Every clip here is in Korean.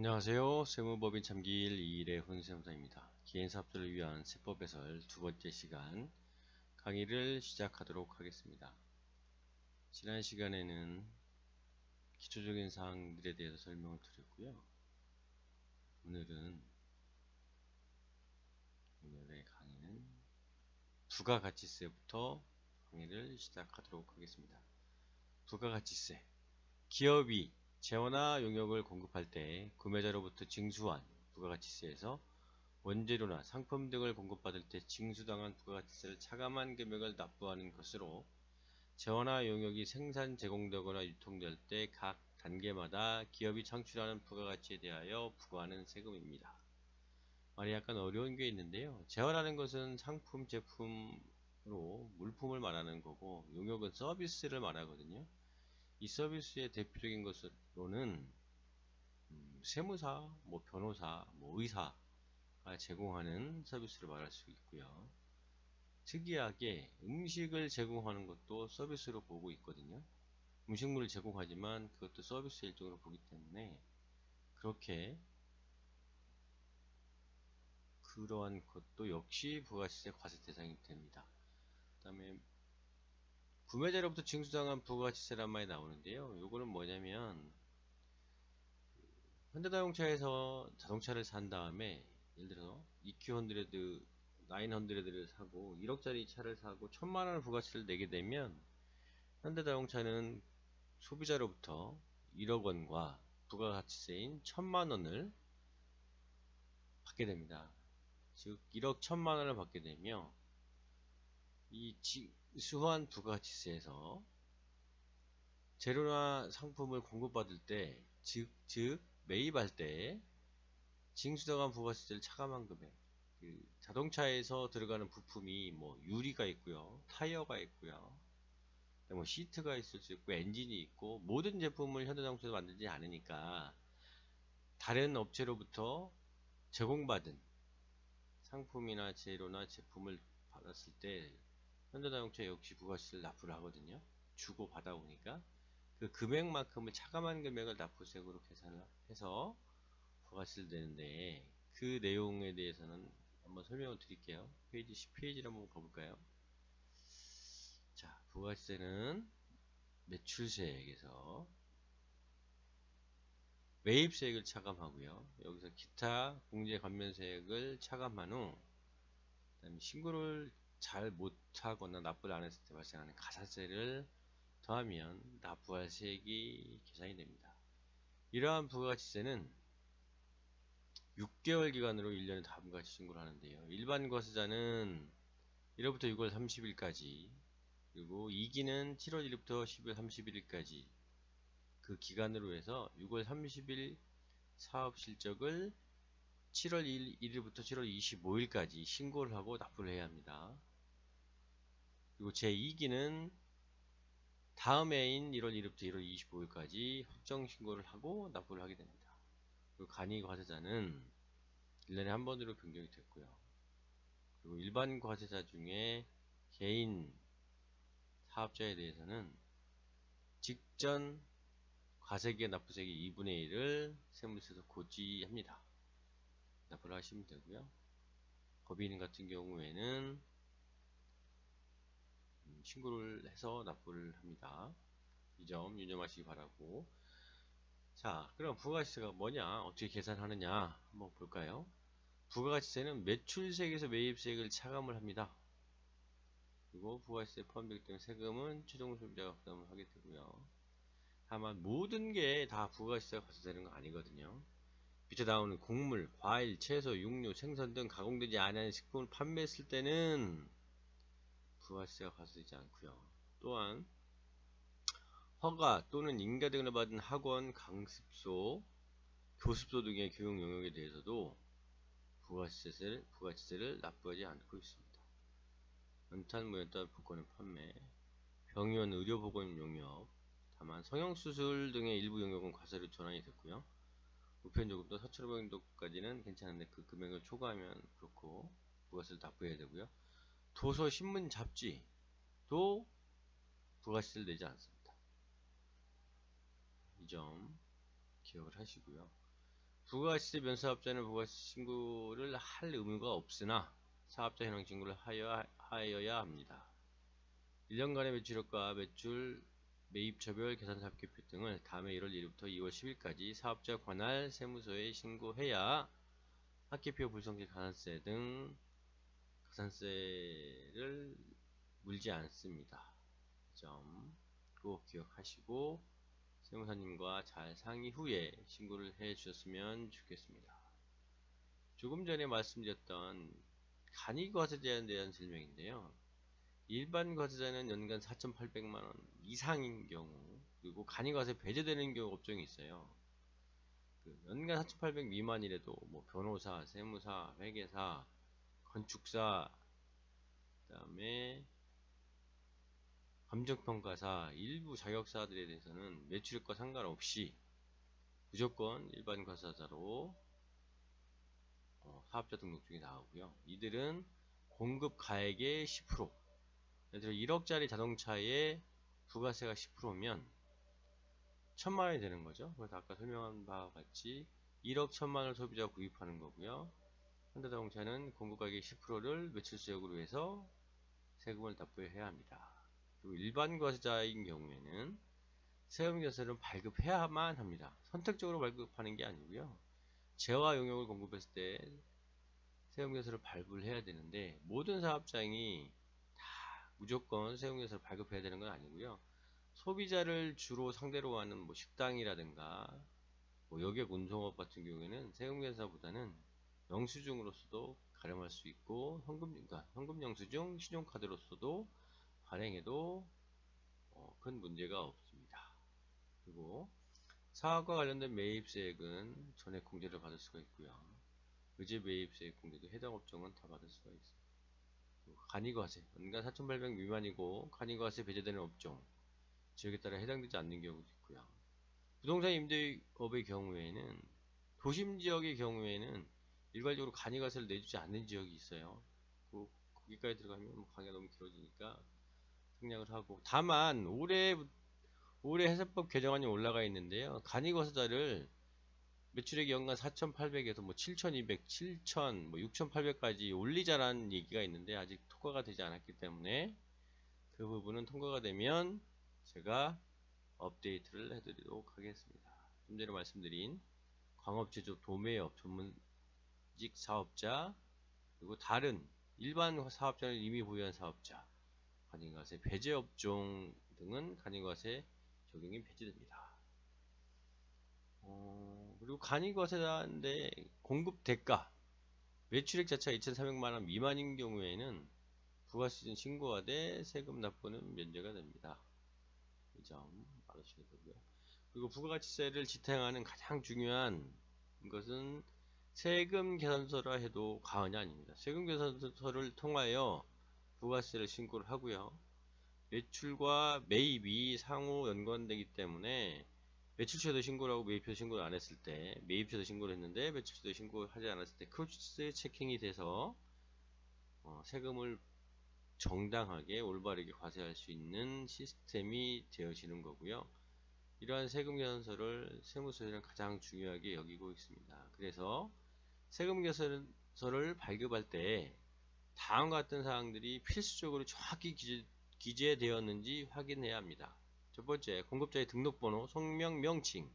안녕하세요. 세무법인 참기일 2일의 훈세무사입니다. 개인사업자를 위한 세법 해설 두 번째 시간 강의를 시작하도록 하겠습니다. 지난 시간에는 기초적인 사항들에 대해서 설명을 드렸고요. 오늘의 강의는 부가가치세부터 강의를 시작하도록 하겠습니다. 부가가치세. 기업이 재원이나 용역을 공급할 때 구매자로부터 징수한 부가가치세에서 원재료나 상품 등을 공급받을 때 징수당한 부가가치세를 차감한 금액을 납부하는 것으로 재원이나 용역이 생산, 제공되거나 유통될 때 각 단계마다 기업이 창출하는 부가가치에 대하여 부과하는 세금입니다. 말이 약간 어려운 게 있는데요. 재원하는 것은 상품, 제품으로 물품을 말하는 거고, 용역은 서비스를 말하거든요. 이 서비스의 대표적인 것으로는 세무사, 변호사, 의사가 제공하는 서비스를 말할 수 있고요. 특이하게 음식을 제공하는 것도 서비스로 보고 있거든요. 음식물을 제공하지만 그것도 서비스 일종으로 보기 때문에 그렇게 그러한 것도 역시 부가가치세 과세 대상이 됩니다. 그 다음에 구매자로부터 징수당한 부가가치세란 말이 나오는데요. 요거는 뭐냐면 현대자동차에서 자동차를 산 다음에 예를 들어서 EQ100, 900를 사고 1억짜리 차를 사고 1000만원을 부가가치를 내게 되면 현대자동차는 소비자로부터 1억원과 부가가치세인 1000만원을 받게 됩니다. 즉 1억 1000만원을 받게 되며 이 징수한 부가가치세에서 재료나 상품을 공급받을 때 즉 매입할 때 징수당한 부가가치세를 차감한 금액. 자동차에서 들어가는 부품이 유리가 있고요, 타이어가 있고요, 시트가 있을 수 있고, 엔진이 있고, 모든 제품을 현대자동차에서 만들지 않으니까 다른 업체로부터 제공받은 상품이나 재료나 제품을 받았을 때 현대자동차 역시 부가세를 납부를 하거든요. 주고 받아오니까 그 금액만큼을 차감한 금액을 납부세액으로 계산을 해서 부가세를 내는데, 그 내용에 대해서는 한번 설명을 드릴게요. 페이지 10페이지를 한번 가볼까요? 자, 부가세는 매출세액에서 매입세액을 차감하고요. 여기서 기타 공제감면세액을 차감한 후 그다음에 신고를 잘 못하거나 납부를 안 했을 때 발생하는 가산세를 더하면 납부할 세액이 계산이 됩니다. 이러한 부가가치세는 6개월 기간으로 1년에 다 부가가치 신고를 하는데요. 일반 과세자는 1월부터 6월 30일까지, 그리고 2기는 7월 1일부터 10월 31일까지 그 기간으로 해서 6월 30일 사업 실적을 7월 1일부터 7월 25일까지 신고를 하고 납부를 해야 합니다. 그리고 제2기는 다음 해인 1월 1일부터 1월 25일까지 확정 신고를 하고 납부를 하게 됩니다. 그리고 간이 과세자는 1년에 한 번으로 변경이 됐고요. 그리고 일반 과세자 중에 개인 사업자에 대해서는 직전 과세기의 납부세액의 2분의 1을 세무서에서 고지합니다. 납부를 하시면 되고요. 법인 같은 경우에는 신고를 해서 납부를 합니다. 이 점 유념하시기 바라고. 자, 그럼 부가가치세가 뭐냐, 어떻게 계산하느냐 한번 볼까요? 부가가치세는 매출세액에서 매입세액을 차감을 합니다. 그리고 부가가치세에 포함되기 때문에 세금은 최종 소비자가 부담을 하게 되고요. 다만 모든 게 다 부가가치세가 과세되는 건 아니거든요. 밑에 나오는 곡물, 과일, 채소, 육류, 생선 등 가공되지 않은 식품을 판매했을 때는 부가가치세가 과세되지 않고요. 또한 허가 또는 인가 등을 받은 학원, 강습소, 교습소 등의 교육 영역에 대해서도 부가가치세를 납부하지 않고 있습니다. 연탄, 무연탄, 복권의 판매, 병원, 의료보건 용역, 다만 성형수술 등의 일부 용역은 과세로 전환이 됐고요. 우편요금도 4,500원까지는 괜찮은데 그 금액을 초과하면 그렇고 부가세를 납부해야 되고요. 도서, 신문, 잡지도 부가세를 내지 않습니다. 이 점 기억을 하시고요. 부가가치세 면사업자는 부가가치 신고를 할 의무가 없으나 사업자 현황 신고를 하여야 합니다. 1년간의 매출액과 매출, 매입처별, 계산사업계획표 등을 다음해 1월 1일부터 2월 10일까지 사업자 관할 세무서에 신고해야 합계표 불성실 가산세 등 가산세를 물지 않습니다. 점 꼭 기억하시고 세무사님과 잘 상의 후에 신고를 해 주셨으면 좋겠습니다. 조금 전에 말씀드렸던 간이과세자에 대한 설명인데요. 일반 과세자는 연간 4,800만원 이상인 경우, 그리고 간이과세 배제되는 경우 업종이 있어요. 연간 4,800 미만이라도 뭐 변호사, 세무사, 회계사, 건축사, 그 다음에 감정평가사, 일부 자격사들에 대해서는 매출액과 상관없이 무조건 일반 과세자로 사업자 등록증이 나오고요. 이들은 공급 가액의 10%, 예를 들어 1억짜리 자동차에 부가세가 10%면 1,000만원이 되는 거죠. 그래서 아까 설명한 바와 같이 1억 1,000만원을 소비자가 구입하는 거고요. 현대자동차는 공급 가격의 10%를 매출수역으로 해서 세금을 납부해야 합니다. 그리고 일반 과세자인 경우에는 세금계산서를 발급해야만 합니다. 선택적으로 발급하는 게 아니고요. 재화 용역을 공급했을 때 세금계산서를 발부를 해야 되는데, 모든 사업장이 다 무조건 세금계산서를 발급해야 되는 건 아니고요. 소비자를 주로 상대로 하는 뭐 식당이라든가 뭐 여객 운송업 같은 경우에는 세금계산서보다는 영수증으로서도 가름할 수 있고, 그러니까 현금 영수증, 신용카드로서도 발행해도 큰 문제가 없습니다. 그리고 사업과 관련된 매입세액은 전액 공제를 받을 수가 있고요. 의제 매입세액 공제도 해당 업종은 다 받을 수가 있습니다. 간이과세, 연간 4,800 미만이고 간이과세 배제되는 업종, 지역에 따라 해당되지 않는 경우도 있고요. 부동산 임대업의 경우에는, 도심 지역의 경우에는 일괄적으로 간이과세를 내주지 않는 지역이 있어요. 거기까지 들어가면 강의가 너무 길어지니까 생략을 하고, 다만 올해 해세법 개정안이 올라가 있는데요. 간이과세자를 매출액이 연간 4,800에서 뭐 7,200, 7,000, 뭐 6,800까지 올리자라는 얘기가 있는데 아직 통과가 되지 않았기 때문에 그 부분은 통과가 되면 제가 업데이트를 해드리도록 하겠습니다. 좀 전에 말씀드린 광업제조, 도매업, 전문직 사업자, 그리고 다른 일반 사업자를 이미 보유한 사업자, 간이과세 배제 업종 등은 간이과세 적용이 배제됩니다. 그리고 간이과세자인데 공급 대가, 매출액 자체가 2,400만원 미만인 경우에는 부가세는 신고하되 세금 납부는 면제가 됩니다. 이 점 알아주시면 되고요. 그리고 부가가치세를 지탱하는 가장 중요한 것은 세금 계산서라 해도 과언이 아닙니다. 세금 계산서를 통하여 부가세를 신고를 하고요. 매출과 매입이 상호 연관되기 때문에 매출처도 신고를 하고 매입처도 신고를 안 했을 때, 매입처도 신고를 했는데 매출처도 신고하지 않았을 때 크로스 체킹이 돼서 세금을 정당하게 올바르게 과세할 수 있는 시스템이 되어지는 거고요. 이러한 세금 계산서를 세무서에는 가장 중요하게 여기고 있습니다. 그래서 세금 계산서를 발급할 때 다음과 같은 사항들이 필수적으로 정확히 기재되었는지 확인해야 합니다. 첫 번째, 공급자의 등록번호, 성명, 명칭,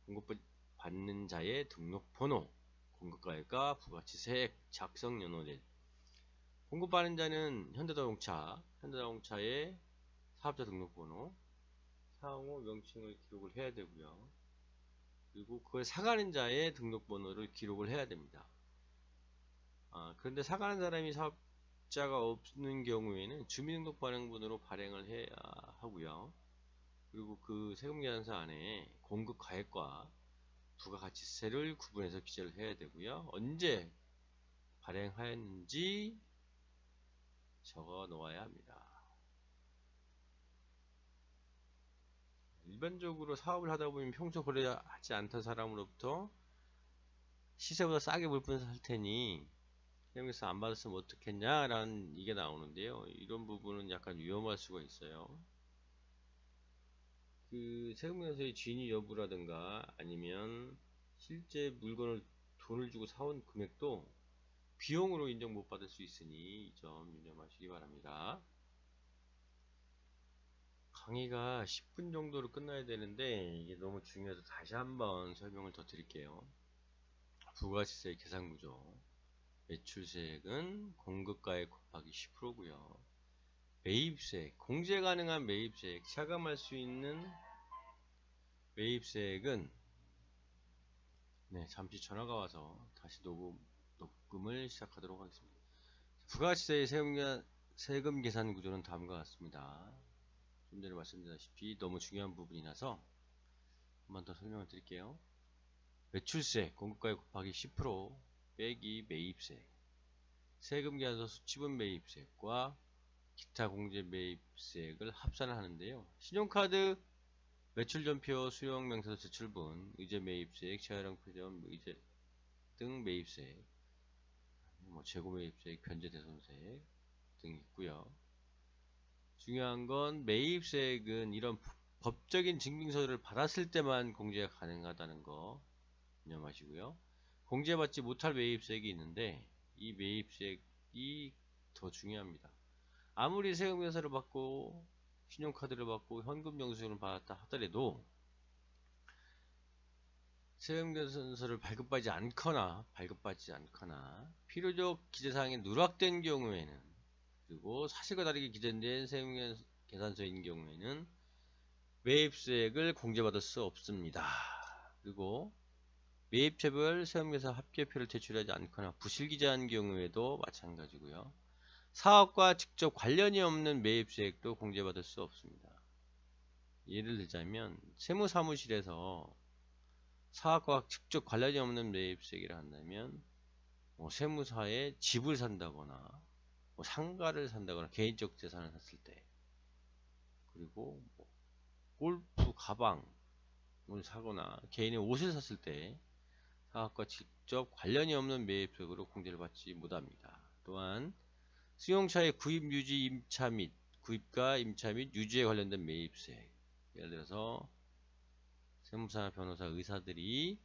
공급받는 자의 등록번호, 공급가액과 부가치세액, 작성연원일. 공급받는 자는 현대자동차의 사업자 등록번호, 사용호 명칭을 기록을 해야 되고요. 그리고 그걸 사가는 자의 등록번호를 기록을 해야 됩니다. 그런데 사가는 사람이 사업자가 없는 경우에는 주민등록발행본으로 발행을 해야 하고요. 그리고 그 세금계산서 안에 공급가액과 부가가치세를 구분해서 기재를 해야 되고요. 언제 발행하였는지 적어 놓아야 합니다. 일반적으로 사업을 하다 보면 평소 거래하지 않던 사람으로부터 시세보다 싸게 물품을 살 테니 세금계산 안 받았으면 어떻겠냐 라는 이게 나오는데요. 이런 부분은 약간 위험할 수가 있어요. 그 세금계산서의 진위 여부라든가 아니면 실제 물건을 돈을 주고 사온 금액도 비용으로 인정 못 받을 수 있으니 이 점 유념하시기 바랍니다. 강의가 10분 정도로 끝나야 되는데 이게 너무 중요해서 다시 한번 설명을 더 드릴게요. 부가시세 계산구조. 매출세액은 공급가액 곱하기 10%고요. 매입세액, 공제 가능한 매입세액, 차감할 수 있는 매입세액은 잠시 전화가 와서 다시 녹음을 시작하도록 하겠습니다. 부가시세의 세금 계산 구조는 다음과 같습니다. 좀 전에 말씀드렸다시피 너무 중요한 부분이라서 한 번 더 설명을 드릴게요. 매출세, 공급가액 곱하기 10% 빼기 매입세액, 세금 계산서 수취분 매입세액과 기타 공제 매입세액을 합산을 하는데요. 신용카드 매출전표 수령명세서 제출분, 의제 매입세액, 재활용 표전 의제 등 매입세액, 재고 매입세액, 변제 대손세액 등 있고요. 중요한 건 매입세액은 이런 법적인 증빙서를 받았을 때만 공제가 가능하다는 거 유념하시고요. 공제받지 못할 매입세액이 있는데 이 매입세액이 더 중요합니다. 아무리 세금계산서를 받고 신용카드를 받고 현금 영수증을 받았다 하더라도 세금계산서를 발급받지 않거나 필요적 기재사항에 누락된 경우에는, 그리고 사실과 다르게 기재된 세금계산서인 경우에는 매입세액을 공제받을 수 없습니다. 그리고 매입처별 세금계산 합계표를 제출하지 않거나 부실기재한 경우에도 마찬가지고요. 사업과 직접 관련이 없는 매입세액도 공제받을 수 없습니다. 예를 들자면 세무사무실에서 사업과 직접 관련이 없는 매입세액이라 한다면 세무사에 집을 산다거나 상가를 산다거나 개인적 재산을 샀을 때, 그리고 골프 가방을 사거나 개인의 옷을 샀을 때 사업과 직접 관련이 없는 매입세액으로 공제를 받지 못합니다. 또한 승용차의 구입, 유지, 임차 및 구입과 임차 및 유지에 관련된 매입세액, 예를 들어서 세무사, 변호사, 의사들이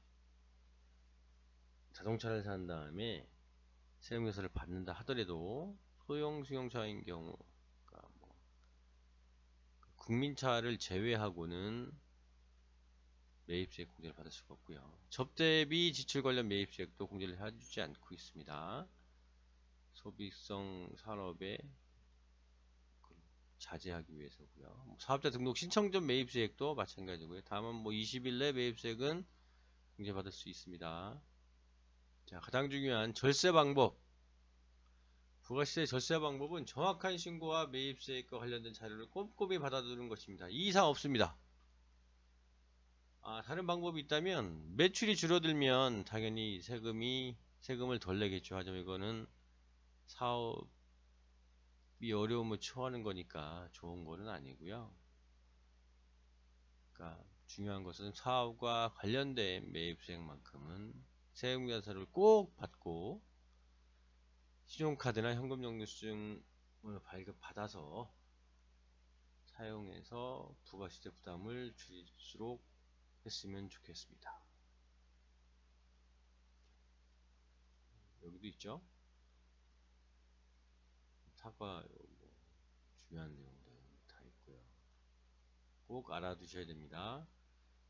자동차를 산 다음에 세무조사를 받는다 하더라도 소형 승용차인 경우, 그러니까 국민차를 제외하고는 매입세액 공제를 받을 수가 없고요. 접대비 지출 관련 매입세액도 공제를 해주지 않고 있습니다. 소비성 산업에 자제하기 위해서고요. 사업자 등록 신청 전 매입세액도 마찬가지고요. 다만 20일 내 매입세액은 공제받을 수 있습니다. 자, 가장 중요한 절세 방법. 부가시세 절세 방법은 정확한 신고와 매입세액과 관련된 자료를 꼼꼼히 받아두는 것입니다. 이 이상 없습니다. 다른 방법이 있다면 매출이 줄어들면 당연히 세금을 덜 내겠죠. 하지만 이거는 사업이 어려움을 처하는 거니까 좋은 거는 아니고요. 그러니까 중요한 것은 사업과 관련된 매입세액만큼은 세금계산서를 꼭 받고 신용카드나 현금 영수증을 발급받아서 사용해서 부가시세 부담을 줄일수록 했으면 좋겠습니다. 여기도 있죠. 사과 중요한 내용들 다 있고요. 꼭 알아두셔야 됩니다.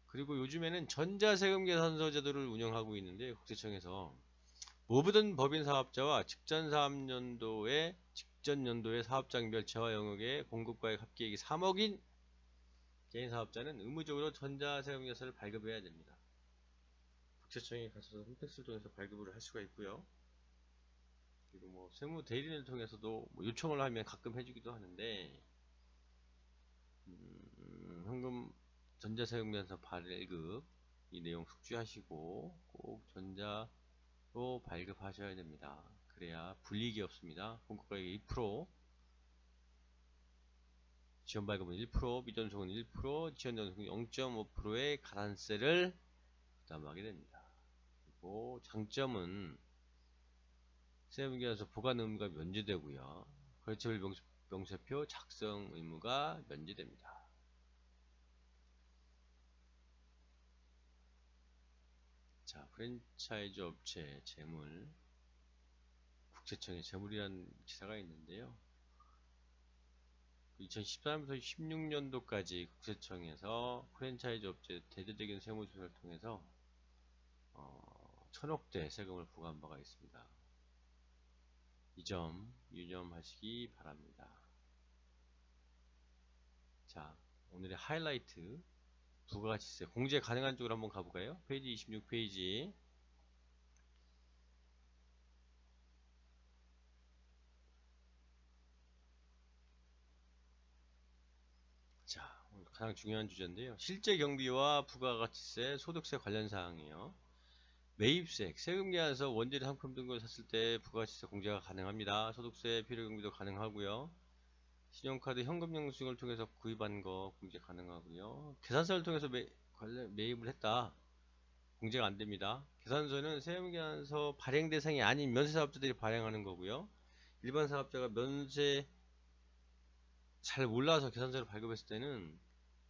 그리고 요즘에는 전자세금 계산서 제도를 운영하고 있는데 국세청에서 모든 법인 사업자와 직전 연도의 사업장별 재화 영역의 공급가액 합계액이 3억인 개인 사업자는 의무적으로 전자세금계산서를 발급해야 됩니다. 국세청에 가셔서 홈택스를 통해서 발급을 할 수가 있고요. 그리고 세무 대리인을 통해서도 요청을 하면 가끔 해주기도 하는데, 현금 전자세금계산서 발급 이 내용 숙지하시고 꼭 전자로 발급하셔야 됩니다. 그래야 불이익이 없습니다. 공급가액 2%, 지원발급은 1%, 미전송은 1%, 지원전송은 0.5%의 가산세를 부담하게 됩니다. 그리고 장점은 세무계산서 보관 의무가 면제되고요. 거래처별 명세표 작성 의무가 면제됩니다. 자, 자, 프랜차이즈 업체 재물, 국세청의 재물이라는 기사가 있는데요. 2014년부터 16년도까지 국세청에서 프랜차이즈 업체 대대적인 세무조사를 통해서 1000억대 세금을 부과한 바가 있습니다. 이 점 유념하시기 바랍니다. 자, 오늘의 하이라이트 부가가치세 공제 가능한 쪽으로 한번 가볼까요? 페이지 26페이지. 자, 오늘 가장 중요한 주제인데요. 실제 경비와 부가가치세, 소득세 관련 사항이에요. 매입세액, 세금 계산서 원재료 상품 등을 샀을 때 부가가치세 공제가 가능합니다. 소득세, 필요경비도 가능하고요. 신용카드 현금 영수증을 통해서 구입한 거 공제 가능하고요. 계산서를 통해서 매입을 했다. 공제가 안됩니다. 계산서는 세금계산서 발행 대상이 아닌 면세사업자들이 발행하는 거고요. 일반 사업자가 면세 잘 몰라서 계산서를 발급했을 때는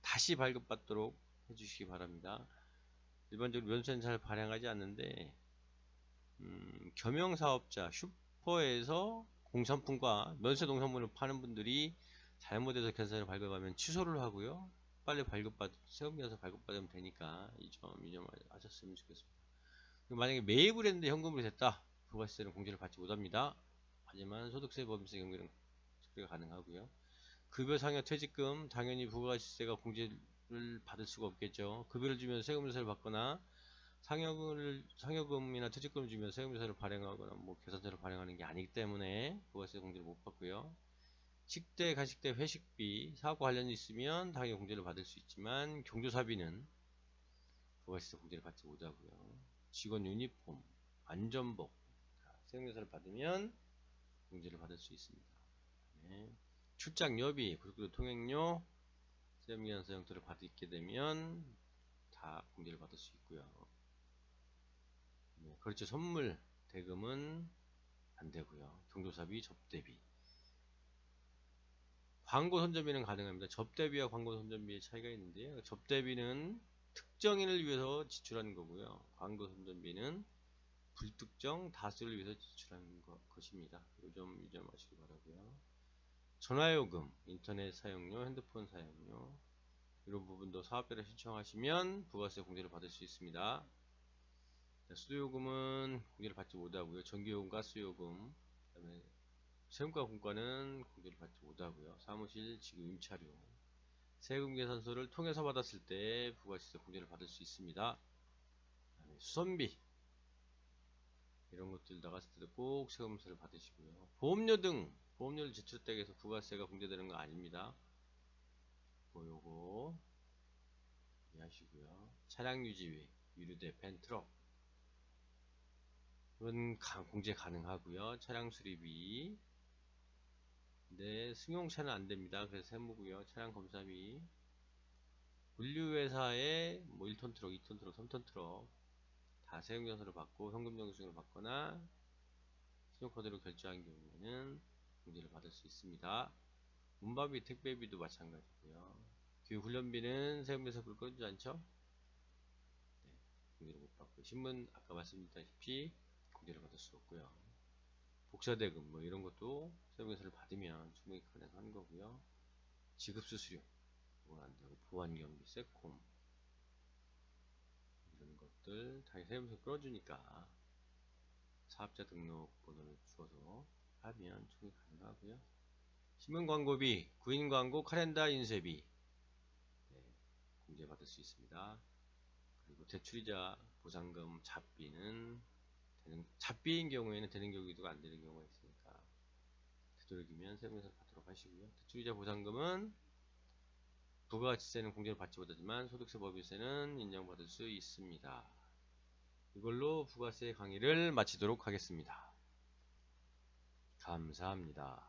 다시 발급받도록 해주시기 바랍니다. 일반적으로 면세는 잘 발행하지 않는데 겸용사업자 슈퍼에서 공산품과 면세 농산물을 파는 분들이 잘못해서 계산서를 발급하면 취소를 하고요. 빨리 세금계산서 발급받으면 되니까 이 점 하셨으면 좋겠습니다. 만약에 매입을 했는데 현금으로 됐다. 부가세는 공제를 받지 못합니다. 하지만 소득세, 법인세 경비는 처리가 가능하고요. 급여 상여 퇴직금 당연히 부가세가 공제를 받을 수가 없겠죠. 급여를 주면 세금조사를 받거나 상여금이나 퇴직금을 주면 세금조사를 발행하거나 계산서를 발행하는 게 아니기 때문에 부가세 공제를 못 받고요. 식대, 가식대, 회식비, 사업과 관련이 있으면 당연히 공제를 받을 수 있지만 경조사비는 부가세 공제를 받지 못하고요. 직원 유니폼, 안전복, 세금조사를 받으면 공제를 받을 수 있습니다. 네. 출장여비, 고속도로 통행료, 세금계산서 형태를 받게 되면 다 공제를 받을 수 있고요. 네. 그렇죠. 선물, 대금은 안 되고요. 경조사비, 접대비. 광고 선전비는 가능합니다. 접대비와 광고 선전비의 차이가 있는데요. 접대비는 특정인을 위해서 지출하는 거고요. 광고 선전비는 불특정 다수를 위해서 지출하는 것입니다. 이 점 유념하시기 바라고요. 전화요금, 인터넷 사용료, 핸드폰 사용료 이런 부분도 사업자를 신청하시면 부가세 공제를 받을 수 있습니다. 수도요금은 공제를 받지 못하고요. 전기요금, 가스요금, 그다음에 세금과 공과는 공제를 받지 못하고요. 사무실 지급 임차료, 세금계산서를 통해서 받았을 때 부가세 공제를 받을 수 있습니다. 수선비 이런 것들 나갔을 때도 꼭 세금세를 받으시고요. 보험료 등 보험료를 제출했다고 해서 부가세가 공제되는 거 아닙니다. 요거 이해하시고요. 차량 유지비, 유류대, 벤, 트럭 이건 공제 가능하고요. 차량 수리비, 네, 승용차는 안됩니다. 그래서 세무고요. 차량 검사비, 물류회사에 1톤 트럭, 2톤 트럭, 3톤 트럭 다 세금계산서를 받고 현금영수증을 받거나 신용카드로 결제한 경우에는 공제를 받을 수 있습니다. 운반비, 택배비도 마찬가지고요. 교육훈련비는 세금에서 불 꺼주지 않죠? 네, 공제를 못 받고 신문 아까 말씀드렸다시피 공제를 받을 수 없고요. 복사대금 이런 것도 세금에서를 받으면 충분히 가능한 거고요. 지급수수료 이건 안 되고 보안경비, 세콤 이런 것들 다 세금에서 끌어주니까 사업자 등록번호를 주어서 하면 충분히 가능하고요. 신문광고비, 구인광고, 카렌다 인쇄비 네, 공제받을 수 있습니다. 그리고 대출이자 보상금 잡비는 잡비인 경우에는 되는 경우도 안 되는 경우가 있으니까 되도록이면 세금에서 받도록 하시고요. 대출이자 보상금은 부가가치세는 공제를 받지 못하지만 소득세, 법인세는 인정받을 수 있습니다. 이걸로 부가세 강의를 마치도록 하겠습니다. 감사합니다.